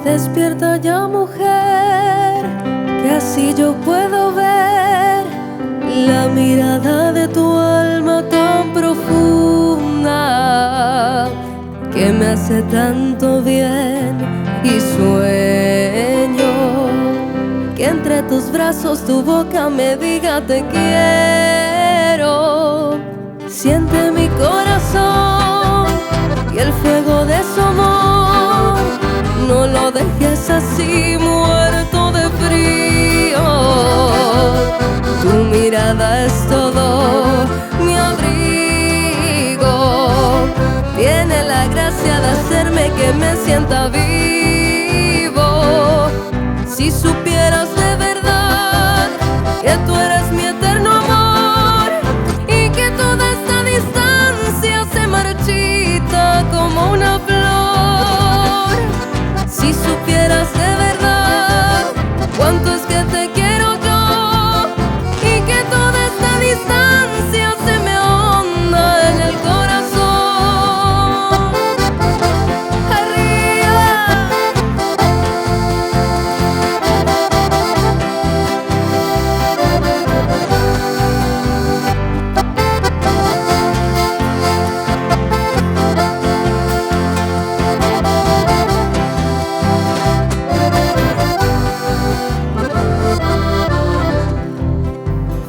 Despierta ya, mujer, que así yo puedo ver la mirada de tu alma tan profunda que me hace tanto bien, y sueño que entre tus brazos tu boca me diga te quiero. Siente mi corazón y el fuego de su amor, no lo dejes así muerto de frío. Tu mirada es todo mi abrigo, tiene la gracia de hacerme que me sienta vivo. Si supieras de verdad que tú eres mi eterno amor y que toda esta distancia se marchita como una flor. Si supieras de verdad cuánto es que te quiero yo y que toda esta distancia se me ahonda en el corazón. Arriba.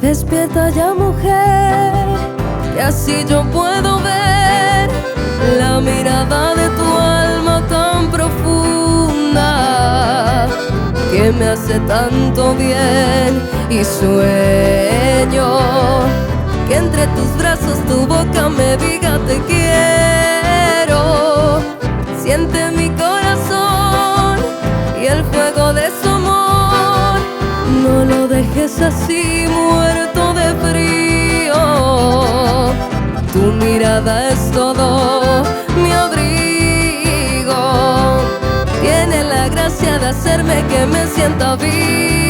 Despierta ya, mujer, que así yo puedo ver la mirada de tu alma tan profunda que me hace tanto bien, y sueño que entre tus brazos tu boca me diga te quiero. Siente mi corazón y el fuego de su amor, no lo dejes así muerto de frío. Tu mirada es todo mi abrigo, tiene la gracia de hacerme que me sienta vivo.